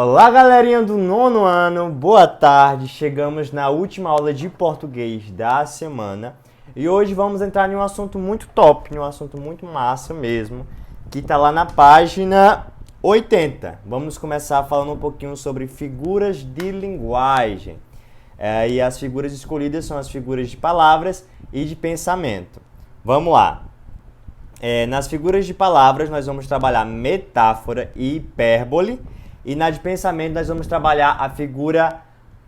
Olá, galerinha do nono ano, boa tarde. Chegamos na última aula de português da semana e hoje vamos entrar em um assunto muito top, em um assunto muito massa mesmo, que está lá na página 80. Vamos começar falando um pouquinho sobre figuras de linguagem. E as figuras escolhidas são as figuras de palavras e de pensamento. Vamos lá. Nas figuras de palavras nós vamos trabalhar metáfora e hipérbole. E na de pensamento nós vamos trabalhar a figura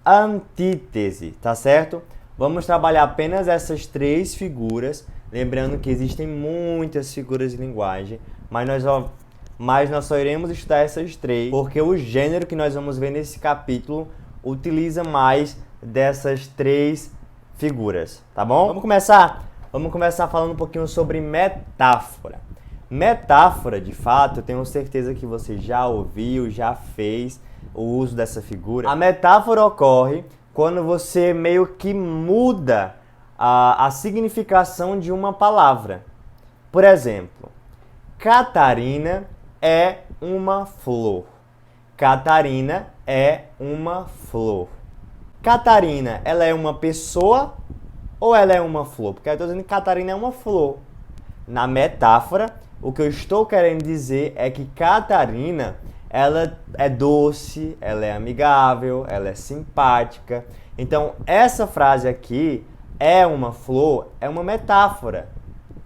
antítese, tá certo? Vamos trabalhar apenas essas três figuras, lembrando que existem muitas figuras de linguagem, mas nós só iremos estudar essas três, porque o gênero que nós vamos ver nesse capítulo utiliza mais dessas três figuras, tá bom? Vamos começar? Vamos começar falando um pouquinho sobre metáfora. Metáfora, de fato, eu tenho certeza que você já ouviu, já fez o uso dessa figura. A metáfora ocorre quando você meio que muda a significação de uma palavra. Por exemplo, Catarina é uma flor. Catarina é uma flor. Catarina, ela é uma pessoa ou ela é uma flor? Porque eu estou dizendo que Catarina é uma flor. Na metáfora, o que eu estou querendo dizer é que Catarina, ela é doce, ela é amigável, ela é simpática. Então, essa frase aqui, é uma flor, é uma metáfora,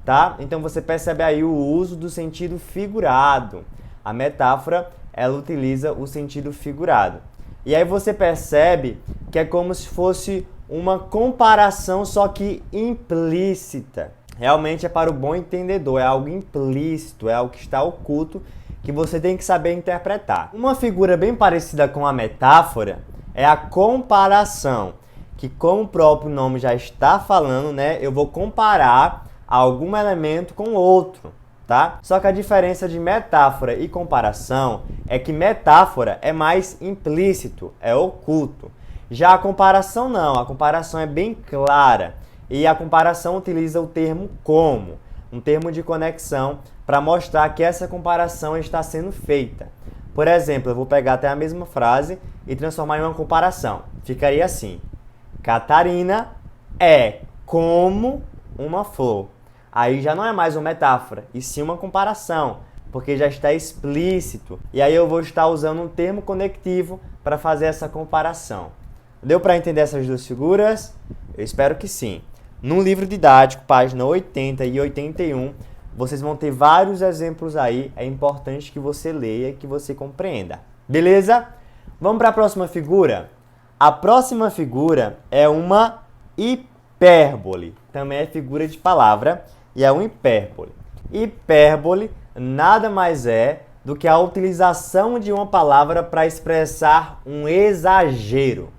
tá? Então, você percebe aí o uso do sentido figurado. A metáfora, ela utiliza o sentido figurado. E aí você percebe que é como se fosse uma comparação, só que implícita. Realmente é para o bom entendedor, é algo implícito, é algo que está oculto, que você tem que saber interpretar. Uma figura bem parecida com a metáfora é a comparação, que como o próprio nome já está falando, né, eu vou comparar algum elemento com outro, tá? Só que a diferença de metáfora e comparação é que metáfora é mais implícito, é oculto. Já a comparação não, a comparação é bem clara. E a comparação utiliza o termo como, um termo de conexão, para mostrar que essa comparação está sendo feita. Por exemplo, eu vou pegar até a mesma frase e transformar em uma comparação. Ficaria assim: Catarina é como uma flor. Aí já não é mais uma metáfora, e sim uma comparação, porque já está explícito. E aí eu vou estar usando um termo conectivo para fazer essa comparação. Deu para entender essas duas figuras? Eu espero que sim. No livro didático, página 80 e 81, vocês vão ter vários exemplos aí. É importante que você leia, que você compreenda. Beleza? Vamos para a próxima figura? A próxima figura é uma hipérbole. Também é figura de palavra e é uma hipérbole. Hipérbole nada mais é do que a utilização de uma palavra para expressar um exagero.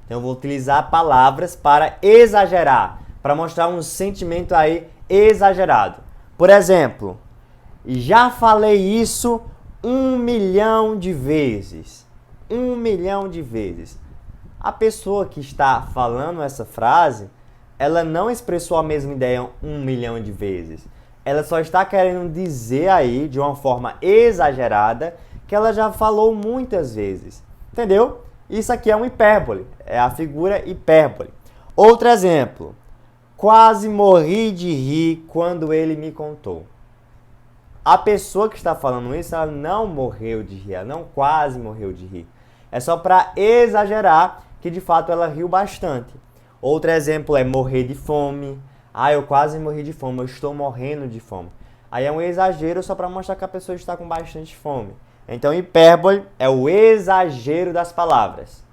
Então, eu vou utilizar palavras para exagerar, para mostrar um sentimento aí exagerado. Por exemplo, já falei isso 1 milhão de vezes. 1 milhão de vezes. A pessoa que está falando essa frase, ela não expressou a mesma ideia 1 milhão de vezes. Ela só está querendo dizer aí, de uma forma exagerada, que ela já falou muitas vezes. Entendeu? Isso aqui é um hipérbole, é a figura hipérbole. Outro exemplo. Quase morri de rir quando ele me contou. A pessoa que está falando isso, ela não morreu de rir, ela não quase morreu de rir. É só para exagerar que de fato ela riu bastante. Outro exemplo é morrer de fome. Eu quase morri de fome, eu estou morrendo de fome. Aí é um exagero só para mostrar que a pessoa está com bastante fome. Então, hipérbole é o exagero das palavras.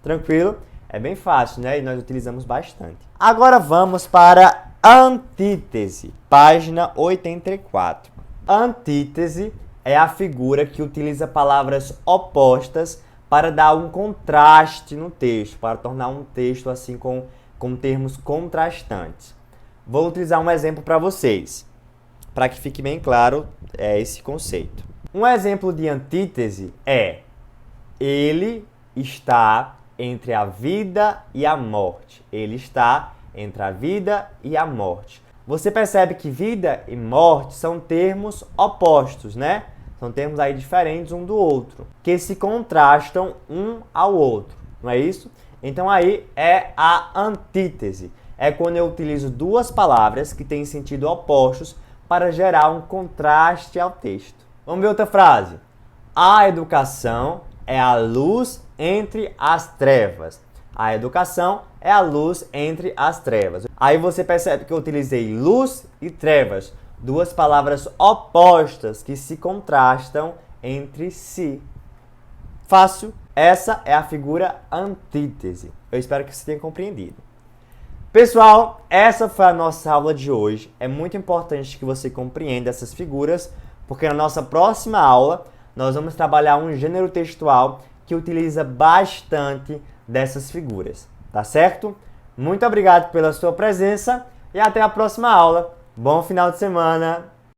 Tranquilo? É bem fácil, né? E nós utilizamos bastante. Agora vamos para antítese, página 84. Antítese é a figura que utiliza palavras opostas para dar um contraste no texto, para tornar um texto assim com termos contrastantes. Vou utilizar um exemplo para vocês, para que fique bem claro esse conceito. Um exemplo de antítese é: ele está entre a vida e a morte. Ele está entre a vida e a morte. Você percebe que vida e morte são termos opostos, né? São termos aí diferentes um do outro, que se contrastam um ao outro, não é isso? Então aí é a antítese. É quando eu utilizo duas palavras que têm sentido opostos para gerar um contraste ao texto. Vamos ver outra frase. A educação é a luz entre as trevas. A educação é a luz entre as trevas. Aí você percebe que eu utilizei luz e trevas, duas palavras opostas que se contrastam entre si. Fácil? Essa é a figura antítese. Eu espero que você tenha compreendido. Pessoal, essa foi a nossa aula de hoje. É muito importante que você compreenda essas figuras, porque na nossa próxima aula nós vamos trabalhar um gênero textual que utiliza bastante dessas figuras, tá certo? Muito obrigado pela sua presença e até a próxima aula. Bom final de semana!